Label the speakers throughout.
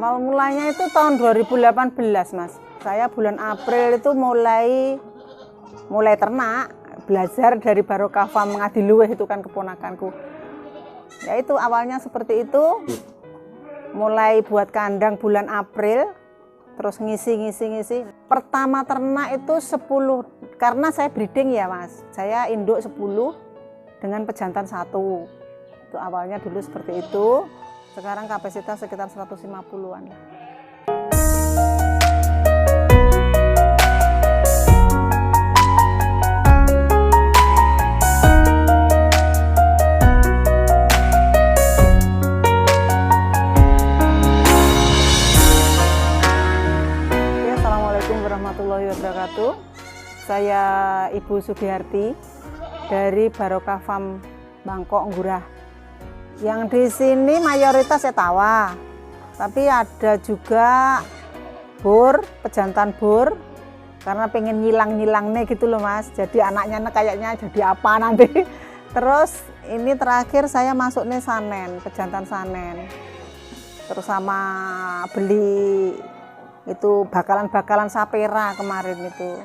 Speaker 1: Awal mulanya itu tahun 2018 Mas. Saya bulan April itu mulai ternak, belajar dari Barokah Farm Ngadiluwih, itu kan keponakanku. Ya itu awalnya seperti itu. Mulai buat kandang bulan April, terus ngisi. Pertama ternak itu 10, karena saya breeding ya Mas. Saya induk 10 dengan pejantan 1. Itu awalnya dulu seperti itu. Sekarang kapasitas sekitar 150-an. Assalamualaikum warahmatullahi wabarakatuh. Saya Ibu Sugiarti dari Barokah Farm Bangkok Ngurah. Yang di sini mayoritas etawa, tapi ada juga bur, pejantan bur, karena pengen nyilang nih gitu loh Mas. Jadi anaknya kayaknya jadi apa nanti. Terus ini terakhir saya masuk nih sanen, pejantan sanen. Terus sama beli itu bakalan sapera kemarin itu.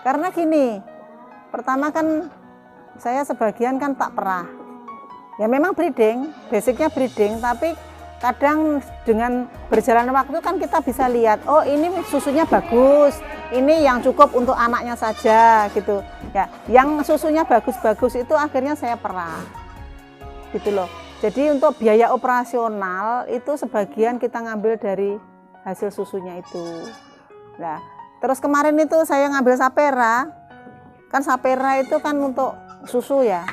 Speaker 1: Karena gini, pertama kan saya sebagian kan tak perah. Ya memang breeding, basicnya breeding, tapi kadang dengan berjalan waktu kan kita bisa lihat, oh ini susunya bagus, ini yang cukup untuk anaknya saja gitu. Ya, yang susunya bagus-bagus itu akhirnya saya perah. Gitu loh. Jadi untuk biaya operasional itu sebagian kita ngambil dari hasil susunya itu. Nah, terus kemarin itu saya ngambil sapera. Kan sapera itu kan untuk susu ya.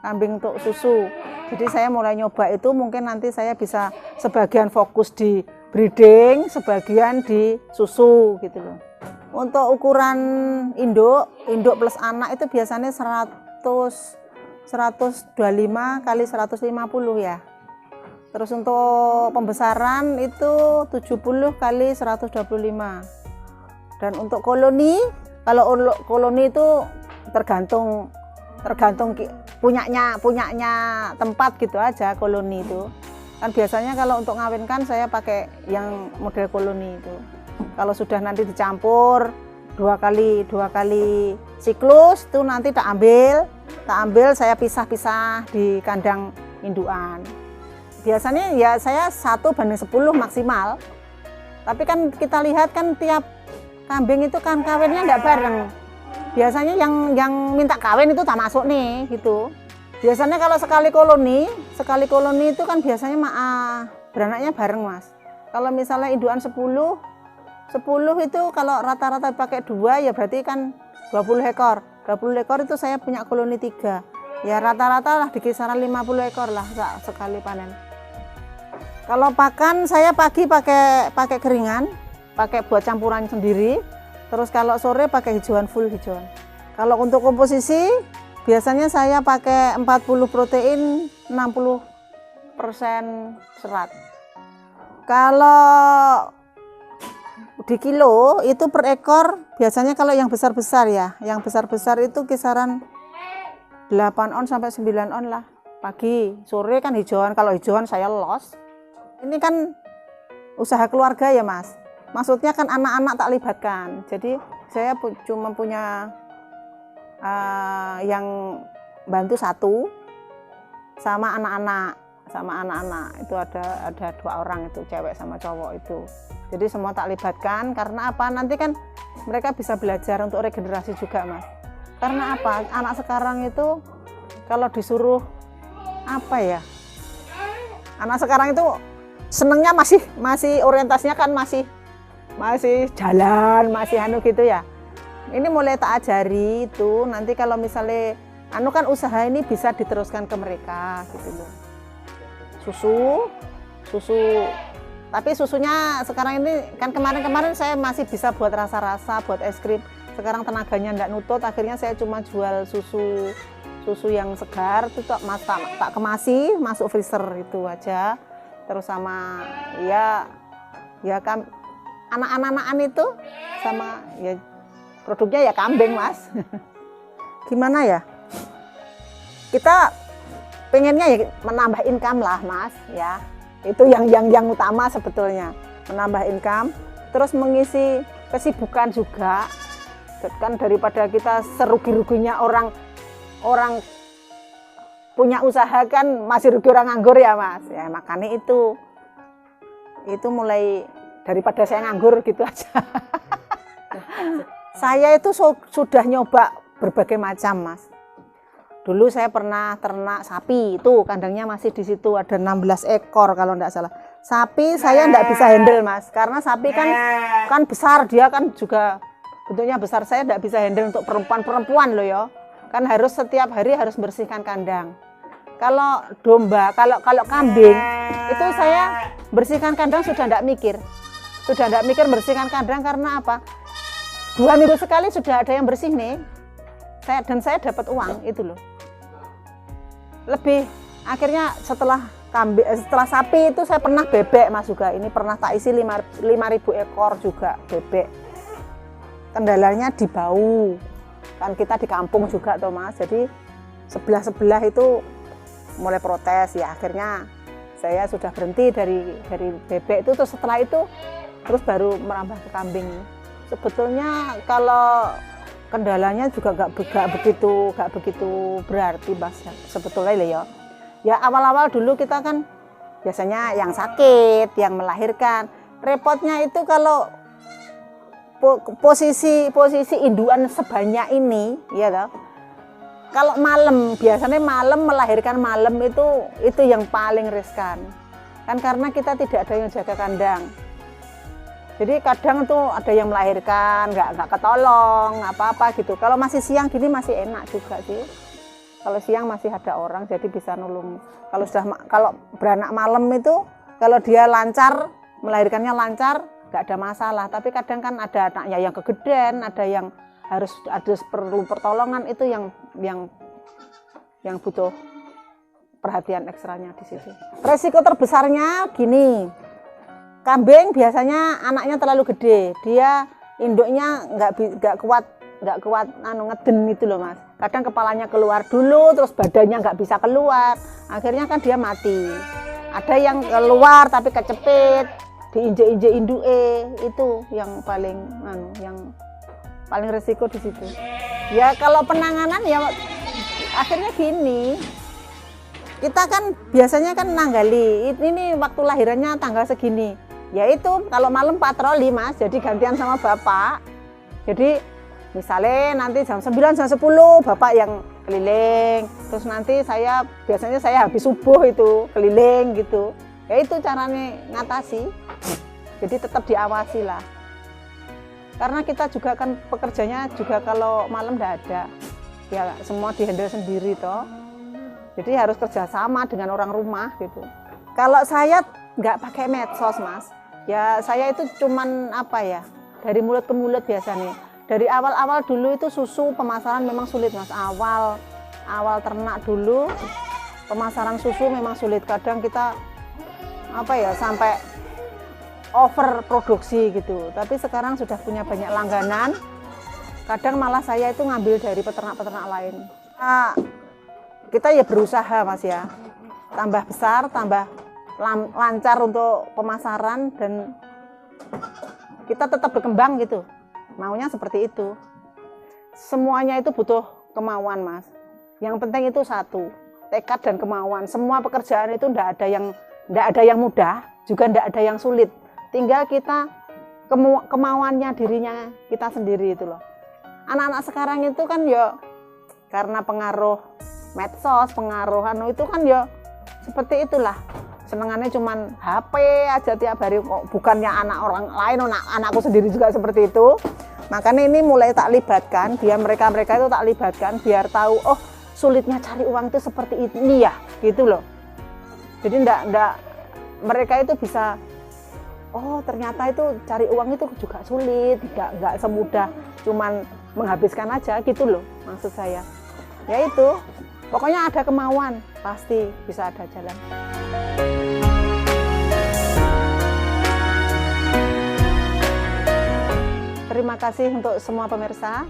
Speaker 1: Kambing untuk susu. Jadi saya mulai nyoba itu, mungkin nanti saya bisa sebagian fokus di breeding, sebagian di susu gitu loh. Untuk ukuran induk plus anak itu biasanya 125 kali 150 ya. Terus untuk pembesaran itu 70 kali 125. Dan untuk koloni, kalau koloni itu tergantung punyanya tempat gitu aja koloni itu. Kan biasanya kalau untuk ngawinkan saya pakai yang model koloni itu. Kalau sudah nanti dicampur dua kali siklus itu nanti tak ambil saya pisah-pisah di kandang indukan. Biasanya ya saya 1:10 maksimal. Tapi kan kita lihat kan tiap kambing itu kan kawinnya nggak bareng. Biasanya yang minta kawin itu tak masuk nih gitu. Biasanya kalau sekali koloni itu kan biasanya beranaknya bareng Mas. Kalau misalnya indukan 10 itu kalau rata-rata pakai 2 ya berarti kan 20 ekor. 20 ekor itu saya punya koloni 3. Ya rata-rata lah di kisaran 50 ekor lah sekali panen. Kalau pakan saya pagi pakai keringan, pakai buat campuran sendiri. Terus kalau sore pakai hijauan, full hijauan. Kalau untuk komposisi biasanya saya pakai 40 protein, 60% serat. Kalau di kilo itu per ekor biasanya kalau yang besar-besar ya, yang besar-besar itu kisaran 8 on sampai 9 on lah. Pagi, sore kan hijauan. Kalau hijauan saya los. Ini kan usaha keluarga ya Mas. Maksudnya kan anak-anak tak libatkan. Jadi saya cuma punya yang bantu 1 sama anak-anak. Itu ada 2 orang itu, cewek sama cowok itu. Jadi semua tak libatkan karena apa? Nanti kan mereka bisa belajar untuk regenerasi juga Mas. Karena apa? Anak sekarang itu kalau disuruh apa ya? Anak sekarang itu senengnya masih orientasinya kan masih jalan, masih gitu ya. Ini mulai tak ajari itu, nanti kalau misalnya kan usaha ini bisa diteruskan ke mereka gitu loh. Susu. Tapi susunya sekarang ini kan kemarin saya masih bisa buat rasa-rasa, buat es krim. Sekarang tenaganya enggak nutut, akhirnya saya cuma jual susu yang segar itu tak kemasi, masuk freezer itu aja. Terus sama ya kan anak-anakan itu sama ya produknya ya kambing Mas. Gimana ya, kita pengennya ya menambah income lah Mas ya. Itu yang utama sebetulnya, menambah income, terus mengisi kesibukan juga. Kan daripada kita serugi-ruginya orang punya usaha kan masih rugi orang nganggur ya Mas. Ya makanya itu mulai daripada saya nganggur gitu aja. Saya itu sudah nyoba berbagai macam Mas. Dulu saya pernah ternak sapi, itu kandangnya masih di situ, ada 16 ekor kalau enggak salah. Sapi saya enggak bisa handle Mas, karena sapi kan besar, dia kan juga bentuknya besar, saya enggak bisa handle untuk perempuan loh ya. Kan harus setiap hari harus bersihkan kandang. Kalau domba, kalau kambing, itu saya bersihkan kandang sudah enggak mikir. Sudah enggak mikir bersihkan kandang karena apa? 2 minggu sekali sudah ada yang bersih nih. Saya dapat uang itu loh. Lebih akhirnya setelah sapi itu saya pernah bebek Mas juga. Ini pernah tak isi 5.000 ekor juga bebek. Kendalanya di bau. Kan kita di kampung juga tuh Mas. Jadi sebelah itu mulai protes ya, akhirnya saya sudah berhenti dari bebek itu. Terus setelah itu terus baru merambah ke kambing. Sebetulnya kalau kendalanya juga gak begitu berarti Mas sebetulnya ya. Ya awal-awal dulu kita kan biasanya yang sakit, yang melahirkan. Repotnya itu kalau posisi induan sebanyak ini ya toh. Kalau malam, biasanya malam melahirkan malam itu yang paling riskan. Kan karena kita tidak ada yang jaga kandang. Jadi kadang tuh ada yang melahirkan, nggak ketolong, apa-apa gitu. Kalau masih siang gini masih enak juga sih. Kalau siang masih ada orang, jadi bisa nolong. Kalau beranak malam itu, kalau dia lancar, melahirkannya lancar, nggak ada masalah. Tapi kadang kan ada anaknya yang kegedean, ada yang harus perlu pertolongan, itu yang butuh perhatian ekstranya di situ. Resiko terbesarnya gini. Kambing biasanya anaknya terlalu gede, dia induknya nggak kuat ngeden itu loh Mas. Kadang kepalanya keluar dulu, terus badannya nggak bisa keluar, akhirnya kan dia mati. Ada yang keluar tapi kecepit, diinjek-injek induke, itu yang paling resiko di situ. Ya kalau penanganan ya akhirnya gini. Kita kan biasanya kan nanggali, ini waktu lahirannya tanggal segini. Ya itu kalau malam patroli Mas, jadi gantian sama bapak. Jadi misalnya nanti jam 9, jam 10 bapak yang keliling. Terus nanti biasanya saya habis subuh itu keliling gitu. Ya itu caranya ngatasi. Jadi tetap diawasi lah. Karena kita juga kan pekerjanya juga kalau malam enggak ada. Ya semua dihandle sendiri toh. Jadi harus kerjasama dengan orang rumah gitu. Kalau saya nggak pakai medsos Mas, ya saya itu cuman dari mulut ke mulut biasanya. Dari awal-awal dulu itu susu pemasaran memang sulit Mas. Awal ternak dulu pemasaran susu memang sulit. Kadang kita sampai over produksi gitu. Tapi sekarang sudah punya banyak langganan. Kadang malah saya itu ngambil dari peternak-peternak lain. Kita ya berusaha Mas ya, tambah besar, tambah lancar untuk pemasaran, dan kita tetap berkembang gitu, maunya seperti itu. Semuanya itu butuh kemauan Mas, yang penting itu satu, tekad dan kemauan. Semua pekerjaan itu ndak ada yang mudah, juga ndak ada yang sulit, tinggal kita kemauannya dirinya kita sendiri itu loh. Anak-anak sekarang itu kan ya karena pengaruh medsos, pengaruh itu kan ya seperti itulah. Senengannya cuman HP aja tiap hari, kok bukannya anak orang lain, anakku sendiri juga seperti itu. Makanya ini mulai tak libatkan, biar mereka itu tak libatkan, biar tahu oh sulitnya cari uang itu seperti ini ya, gitu loh. Jadi ndak mereka itu bisa oh ternyata itu cari uang itu juga sulit, nggak semudah cuman menghabiskan aja gitu loh maksud saya. Ya itu. Pokoknya ada kemauan, pasti bisa ada jalan. Terima kasih untuk semua pemirsa.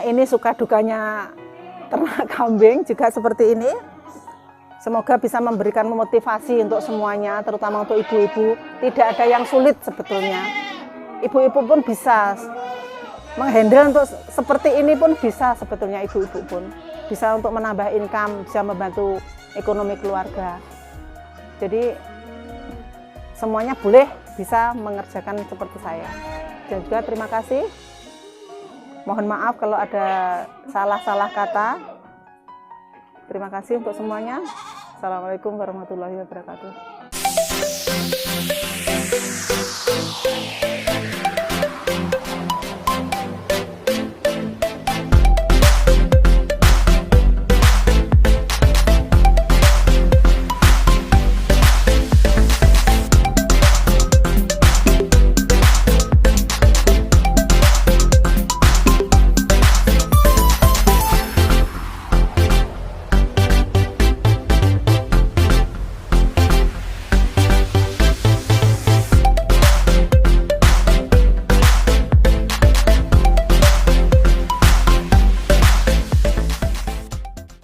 Speaker 1: Ini suka dukanya ternak kambing juga seperti ini. Semoga bisa memberikan motivasi untuk semuanya, terutama untuk ibu-ibu. Tidak ada yang sulit sebetulnya. Ibu-ibu pun bisa menghandle untuk seperti ini pun bisa sebetulnya, ibu-ibu pun. Bisa untuk menambah income, bisa membantu ekonomi keluarga. Jadi semuanya boleh bisa mengerjakan seperti saya. Dan juga terima kasih. Mohon maaf kalau ada salah-salah kata. Terima kasih untuk semuanya. Assalamualaikum warahmatullahi wabarakatuh.